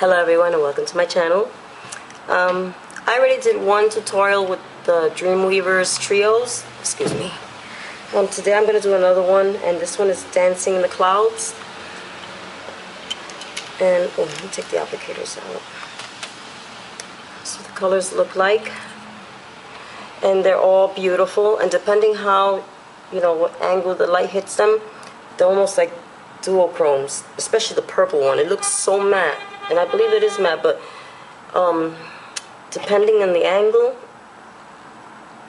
Hello everyone and welcome to my channel. I already did one tutorial with the Dreamweaver's trios. Excuse me. Today I'm going to do another one, and this one is Dancing in the Clouds. And let me take the applicators out. So the colors look like, and they're all beautiful. And depending how, what angle the light hits them, they're almost like duochromes. Especially the purple one. It looks so matte. And I believe it is matte, but depending on the angle,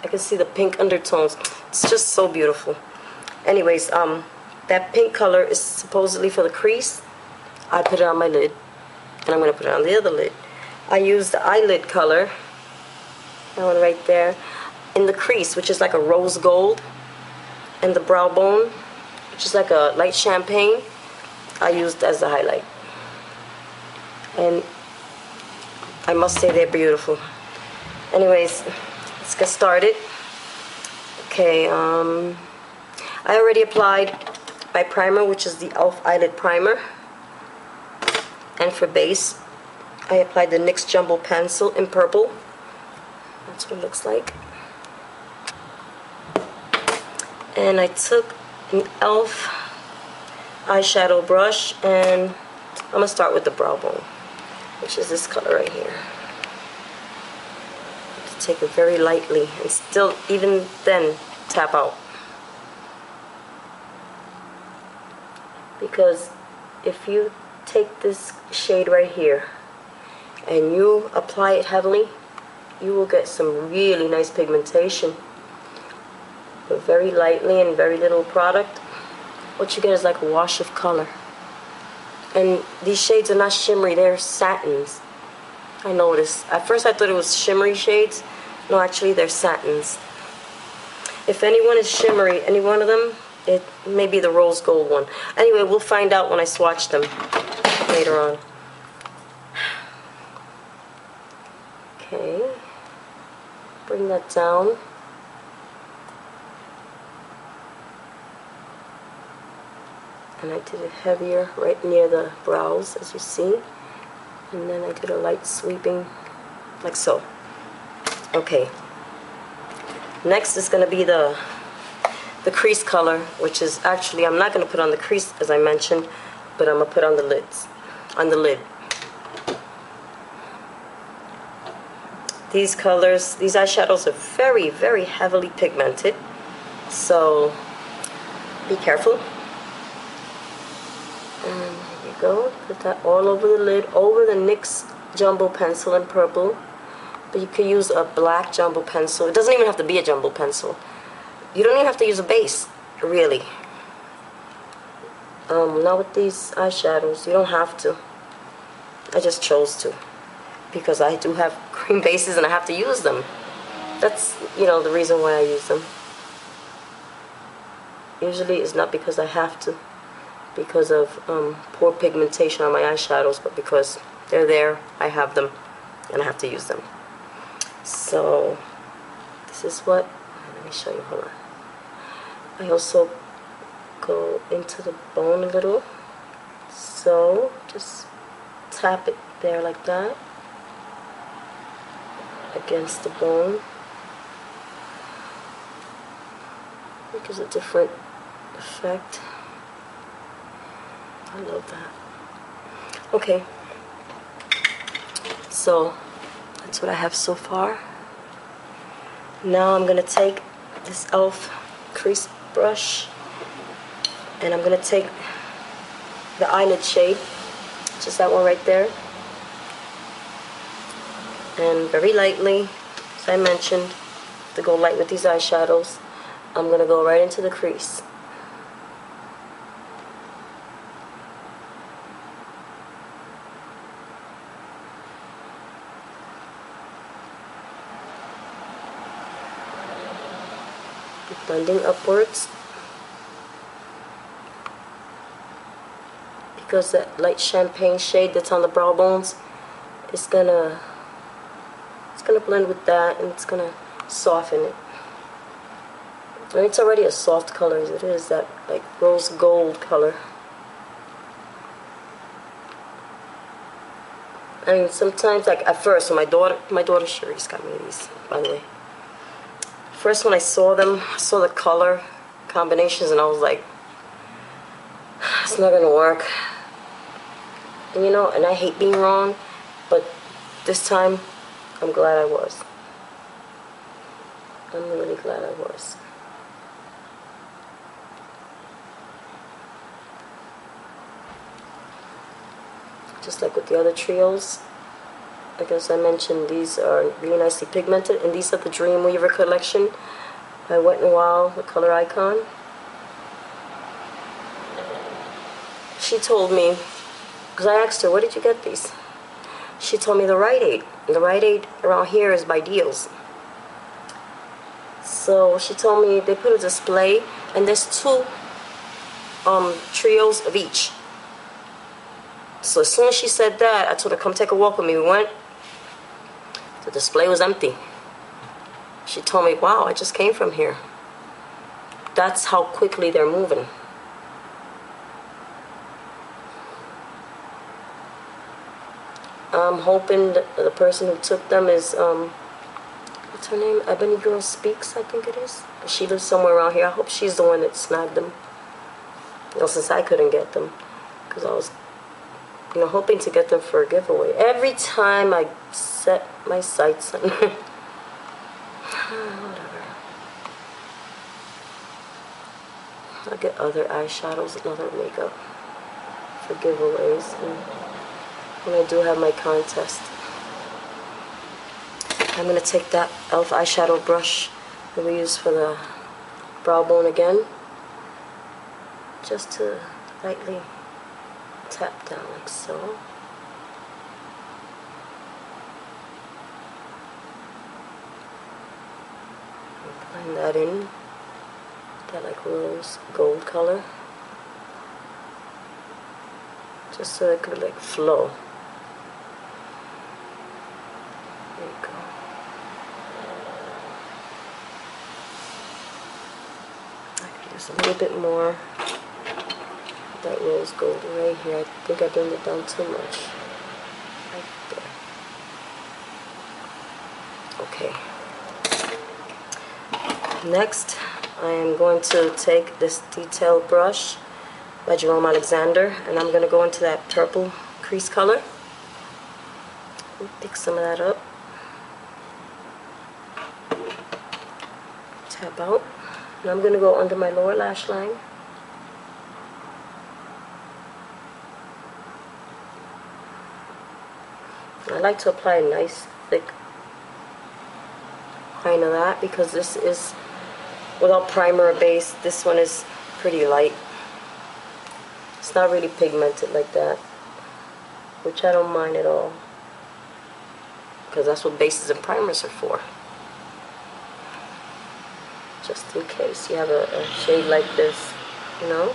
I can see the pink undertones. It's just so beautiful. Anyways, that pink color is supposedly for the crease. I put it on my lid, and I'm going to put it on the other lid. I used the eyelid color, that one right there, in the crease, which is like a rose gold, and the brow bone, which is like a light champagne, I used as the highlight. And I must say they're beautiful. Anyways, let's get started. Okay, I already applied my primer, which is the e.l.f. eyelid primer. And for base, I applied the NYX Jumbo Pencil in purple. That's what it looks like. And I took an e.l.f. eyeshadow brush, and I'm going to start with the brow bone, which is this color right here. To take it very lightly and still, even then, tap out. Because if you take this shade right here and you apply it heavily, you will get some really nice pigmentation. But very lightly and very little product, what you get is like a wash of color. And these shades are not shimmery, they're satins. I noticed. At first I thought it was shimmery shades. No, actually they're satins. If anyone is shimmery, any one of them, it may be the rose gold one. Anyway, we'll find out when I swatch them later on. Okay. Bring that down. And I did it heavier right near the brows, as you see. And then I did a light sweeping, like so. Okay. Next is going to be the crease color, which is actually, I'm not going to put on the crease, as I mentioned, but I'm going to put on the lids, on the lid. These colors, these eyeshadows are very, very heavily pigmented. So, be careful. And there you go. Put that all over the lid, over the NYX Jumbo Pencil in purple. But you could use a black Jumbo Pencil. It doesn't even have to be a Jumbo Pencil. You don't even have to use a base, really. Not with these eyeshadows. You don't have to. I just chose to, because I do have cream bases and I have to use them. That's, the reason why I use them. Usually it's not because I have to, because of poor pigmentation on my eyeshadows, but because they're there, I have them, and I have to use them. So, this is what, let me show you, hold on. I also go into the bone a little, so just tap it there like that, against the bone. It gives a different effect. I love that. Okay, so that's what I have so far. Now I'm going to take this e.l.f. crease brush, and I'm going to take the eyelid shade, just that one right there, and very lightly, as I mentioned, to go light with these eyeshadows, I'm going to go right into the crease. Blending upwards, because that light champagne shade that's on the brow bones is gonna blend with that, and it's gonna soften it. And it's already a soft color as it is, that like rose gold color. I mean, sometimes, like at first, when my daughter sure just got me these, by the way. First, when I saw them, I saw the color combinations, and I was like, it's not gonna work. And you know, and I hate being wrong, but this time, I'm glad I was. I'm really glad I was. Just like with the other trios, like as I mentioned, these are really nicely pigmented, and these are the Dreamweaver collection by Wet n Wild, the color Icon. She told me, because I asked her, where did you get these? She told me the Rite Aid. And the Rite Aid around here is by Deals. So she told me they put a display, and there's two trios of each. So as soon as she said that, I told her, come take a walk with me. We went. The display was empty. She told me, wow, I just came from here. That's how quickly they're moving. I'm hoping the person who took them is, what's her name? Ebony Girl Speaks, I think it is. She lives somewhere around here. I hope she's the one that snagged them. You know, since I couldn't get them. Because I was, you know, hoping to get them for a giveaway. Every time I set my sights on whatever. I'll get other eyeshadows and other makeup for giveaways. And when I do have my contest, I'm going to take that e.l.f. eyeshadow brush that we use for the brow bone again, just to lightly tap down like so. Blend that in, that like rose gold color, just so it could like flow. There you go. I could use a little bit more of that rose gold right here. I think I blended it down too much. Right there. Okay. Next, I am going to take this detail brush by Jerome Alexander, and I'm going to go into that purple crease color. Pick some of that up. Tap out. And I'm going to go under my lower lash line. I like to apply a nice thick line of that, because this is without primer or base. This one is pretty light. It's not really pigmented like that, which I don't mind at all, because that's what bases and primers are for. Just in case you have a shade like this, you know.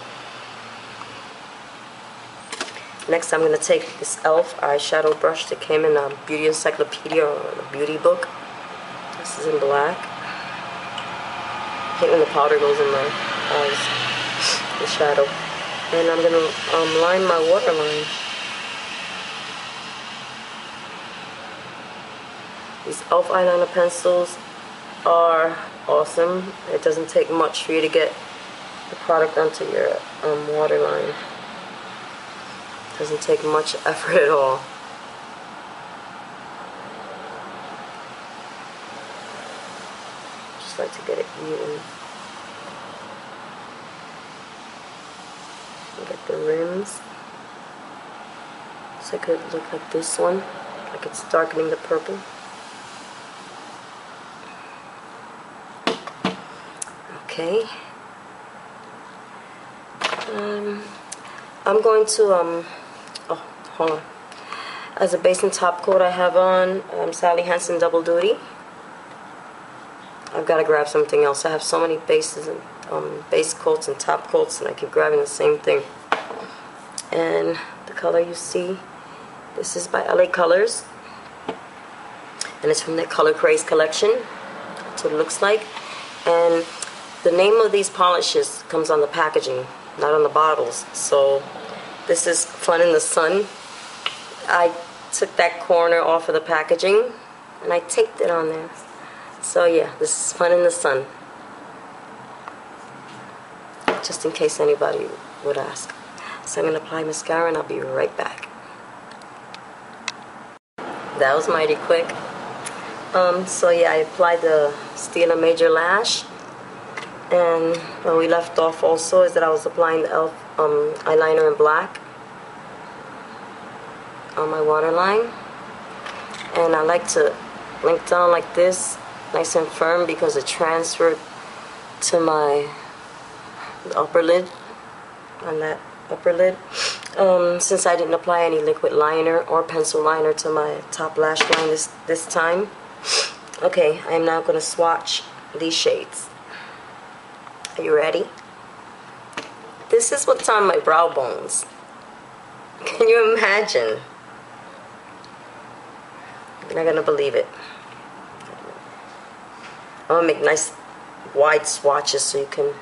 Next, I'm going to take this e.l.f. eyeshadow brush that came in a Beauty Encyclopedia or a beauty book. This is in black. I hate when the powder goes in my eyes, the shadow. And I'm going to line my waterline. These e.l.f. eyeliner pencils are awesome. It doesn't take much for you to get the product onto your waterline. Doesn't take much effort at all. Just like to get it even. Get the rims. So it could look like this one, like it's darkening the purple. Okay. I'm going to oh, hold on. As a base and top coat, I have on Sally Hansen Double Duty. I've got to grab something else. I have so many bases and base coats and top coats, and I keep grabbing the same thing. And the color you see, this is by LA Colors, and it's from their Color Craze collection. That's what it looks like. And the name of these polishes comes on the packaging, not on the bottles. So this is Fun in the Sun. I took that corner off of the packaging and I taped it on there. So yeah, this is fun in the sun. Just in case anybody would ask. So I'm going to apply mascara and I'll be right back. That was mighty quick. So yeah, I applied the Stila Major Lash. And where we left off also is that I was applying the e.l.f. eyeliner in black on my waterline. And I like to link down like this, nice and firm, because it transferred to my upper lid, on that upper lid. Since I didn't apply any liquid liner or pencil liner to my top lash line this time. Okay, I am now going to swatch these shades. Are you ready? This is what's on my brow bones. Can you imagine? You're not gonna believe it. I'm gonna make nice wide swatches so you can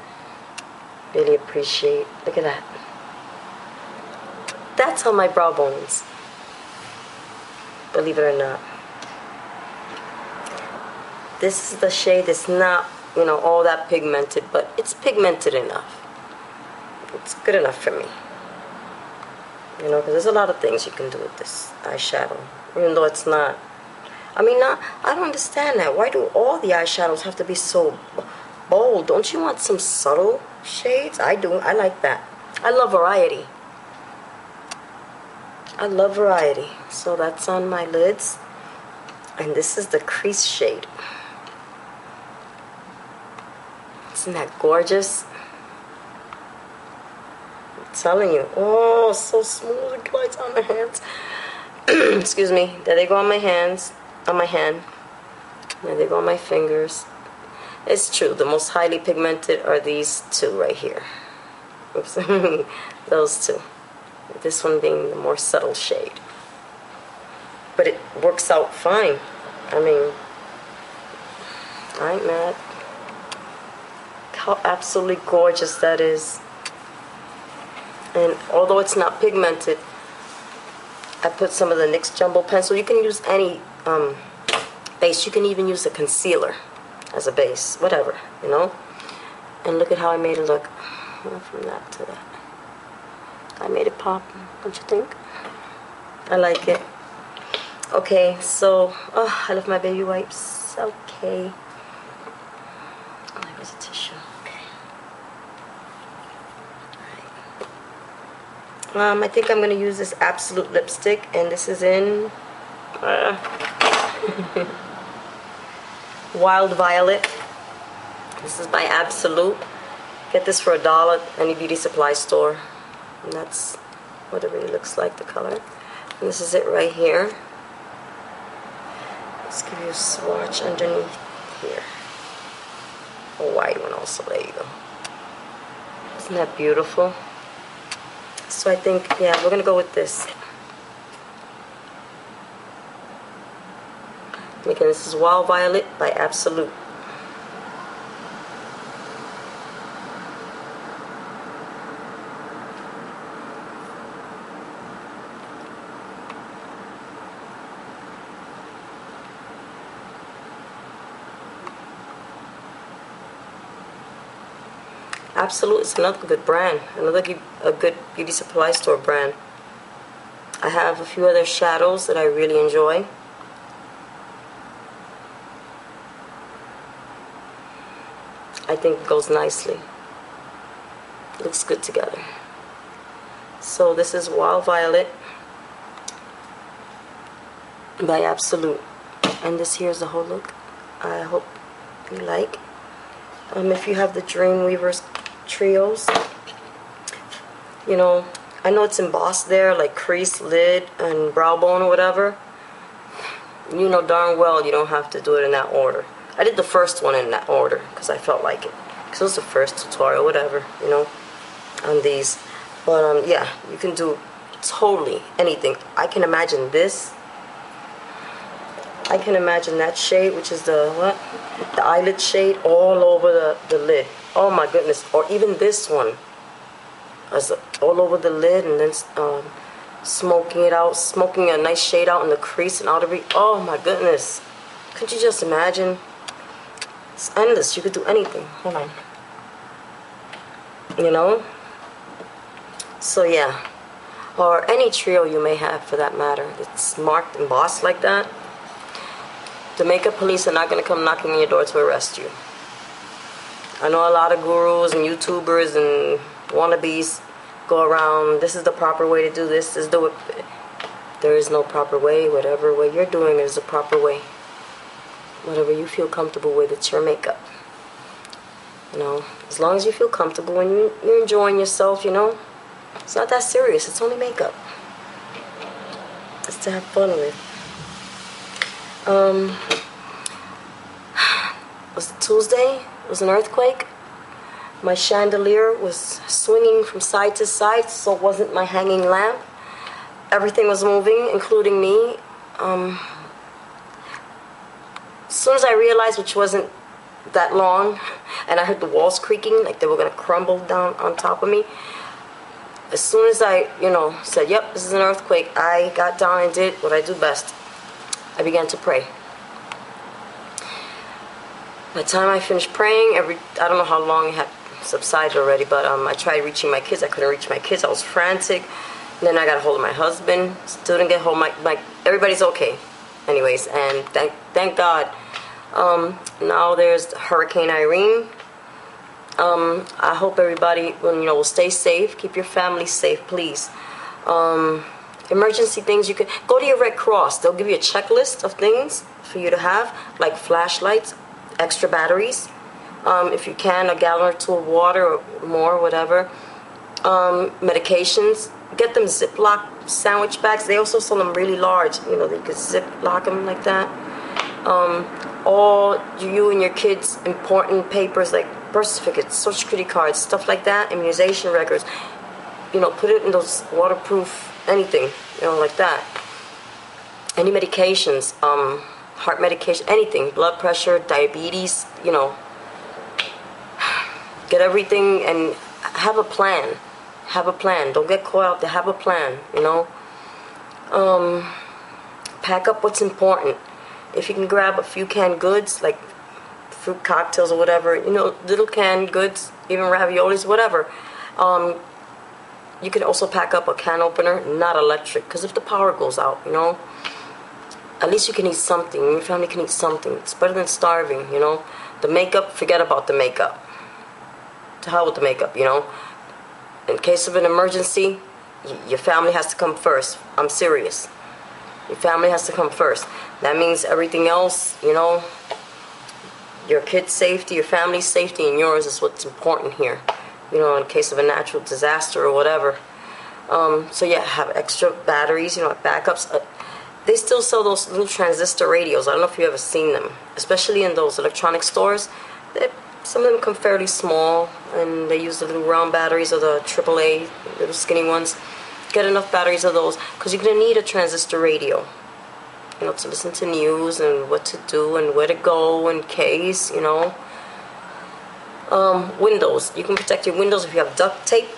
really appreciate. Look at that. That's on my brow bones. Believe it or not. This is the shade that's not, you know, all that pigmented, but it's pigmented enough. It's good enough for me. You know, because there's a lot of things you can do with this eyeshadow, even though it's not. I mean, I don't understand that. Why do all the eyeshadows have to be so bold? Don't you want some subtle shades? I do. I like that. I love variety. I love variety. So that's on my lids. And this is the crease shade. Isn't that gorgeous? I'm telling you. Oh, so smooth. It glides on my hands. Excuse me. There they go on my hands. On my hand. There they go on my fingers. It's true. The most highly pigmented are these two right here. Oops. Those two. This one being the more subtle shade. But it works out fine. I mean, I ain't mad. How absolutely gorgeous that is. And although it's not pigmented, I put some of the NYX Jumbo Pencil. You can use any base. You can even use a concealer as a base. Whatever, you know. And look at how I made it look. From that to that. I made it pop, don't you think? I like it. Okay, so, oh, I left my baby wipes. Okay. Oh, there's a tissue. I think I'm going to use this Absolute lipstick, and this is in Wild Violet. This is by Absolute. Get this for $1 any beauty supply store. And that's what it really looks like, the color. And this is it right here. Let's give you a swatch underneath here. A wide one also, there you go. Isn't that beautiful? So I think, yeah, we're going to go with this. Again, this is Wild Violet by Absolute. Absolute is another good brand, a good beauty supply store brand. I have a few other shadows that I really enjoy. I think it goes nicely. Looks good together. So this is Wild Violet by Absolute. And this here is the whole look. I hope you like. If you have the Dreamweavers trios, you know, I know it's embossed there, like crease, lid, and brow bone or whatever. You know darn well you don't have to do it in that order. I did the first one in that order because I felt like it. Because it was the first tutorial, whatever, you know, on these. But, yeah, you can do totally anything. I can imagine this. I can imagine that shade, which is the, what? The eyelid shade all over the lid. Oh, my goodness. Or even this one. As all over the lid, and then smoking it out, smoking a nice shade out in the crease and outer V. Oh my goodness. Couldn't you just imagine? It's endless. You could do anything. Hold on. You know? So yeah. Or any trio you may have for that matter. It's marked, embossed like that. The makeup police are not going to come knocking on your door to arrest you. I know a lot of gurus and YouTubers and wannabes go around, this is the proper way to do this. There is no proper way. Whatever way you're doing is the proper way. Whatever you feel comfortable with, it's your makeup. You know, as long as you feel comfortable and you're enjoying yourself, you know, it's not that serious. It's only makeup. It's to have fun with. Was it Tuesday? It was an earthquake. My chandelier was swinging from side to side, so it wasn't my hanging lamp. Everything was moving, including me. As soon as I realized, which wasn't that long, and I heard the walls creaking like they were going to crumble down on top of me, as soon as I, said, yep, this is an earthquake, I got down and did what I do best. I began to pray. By the time I finished praying, I don't know how long it had subsided already, but I tried reaching my kids. I couldn't reach my kids. I was frantic. And then I got a hold of my husband. Still didn't get hold of my everybody's okay. Anyways, and thank God. Now there's Hurricane Irene. I hope everybody will stay safe. Keep your family safe, please. Emergency things, you can go to your Red Cross. They'll give you a checklist of things for you to have, like flashlights, extra batteries, if you can, a gallon or two of water or more, whatever. Medications, get them Ziploc sandwich bags. They also sell them really large, you could Ziploc them like that. All you and your kids' important papers like birth certificates, social security cards, stuff like that, immunization records, put it in those waterproof anything, like that. Any medications, heart medication, anything, blood pressure, diabetes, get everything and have a plan. Have a plan. Don't get caught out there. Have a plan, Pack up what's important. If you can grab a few canned goods, like fruit cocktails or whatever, little canned goods, even raviolis, whatever. You can also pack up a can opener, not electric, because if the power goes out, at least you can eat something. Your family can eat something. It's better than starving, The makeup, forget about the makeup. To hell with the makeup, In case of an emergency, your family has to come first. I'm serious. Your family has to come first. That means everything else, your kids' safety, your family's safety, and yours is what's important here. In case of a natural disaster or whatever. So yeah, have extra batteries, backups. They still sell those little transistor radios. I don't know if you've ever seen them, especially in those electronic stores. Some of them come fairly small, and they use the little round batteries or the AAA, little skinny ones. Get enough batteries of those, because you're going to need a transistor radio, to listen to news and what to do and where to go in case, Windows. You can protect your windows if you have duct tape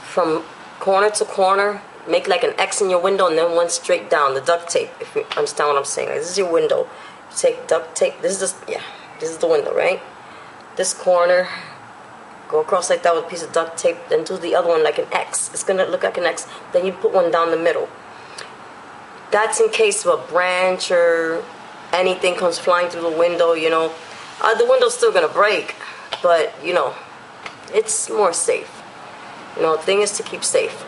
from corner to corner. Make like an X in your window and then one straight down, the duct tape, if you understand what I'm saying. Like, this is your window. You take duct tape. This is the window, right? This corner, go across like that with a piece of duct tape, then do the other one like an X. It's going to look like an X. Then you put one down the middle. That's in case of a branch or anything comes flying through the window, the window's still going to break, but, it's more safe. The thing is to keep safe.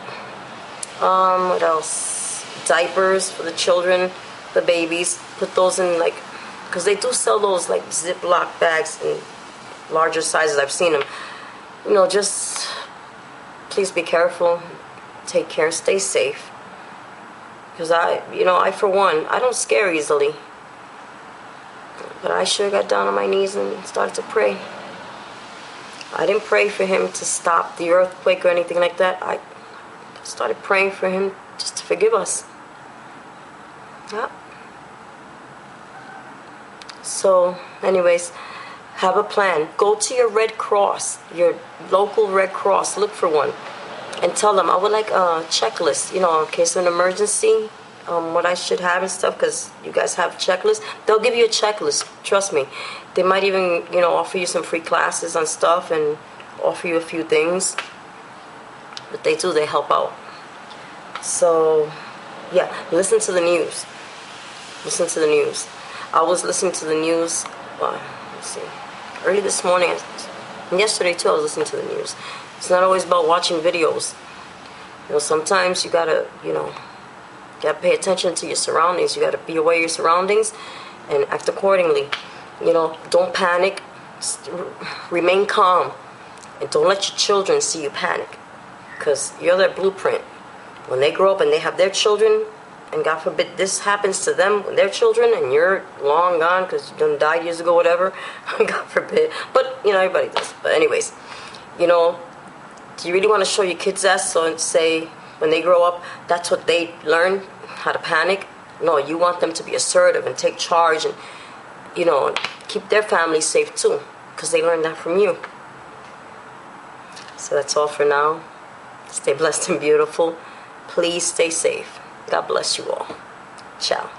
What else? Diapers for the children, the babies. Put those in, because they do sell those, Ziploc bags in larger sizes. I've seen them. Just please be careful. Take care. Stay safe. Because I, for one, I don't scare easily. But I sure got down on my knees and started to pray. I didn't pray for him to stop the earthquake or anything like that. I started praying for him just to forgive us. Yeah. So, anyways, have a plan. Go to your Red Cross, your local Red Cross. Look for one. and tell them I would like a checklist, you know, in case of an emergency, what I should have and stuff, because you guys have checklists. They'll give you a checklist, trust me. They might even, you know, offer you some free classes on stuff and offer you a few things. But they do, they help out. So, yeah, listen to the news. Listen to the news. I was listening to the news, let's see, early this morning, and yesterday too I was listening to the news. It's not always about watching videos. You know, sometimes you gotta, you know, pay attention to your surroundings. You gotta be aware of your surroundings and act accordingly. You know, don't panic. Remain calm, and don't let your children see you panic, because you're their blueprint. When they grow up and they have their children, and God forbid this happens to them, their children, and you're long gone because you done died years ago, whatever. God forbid. But you know, everybody does. But anyways, you know, do you really want to show your kids that? So say when they grow up, that's what they learn, how to panic? No, you want them to be assertive and take charge, and you know, keep their family safe too, because they learned that from you. So that's all for now. Stay blessed and beautiful. Please stay safe. God bless you all. Ciao.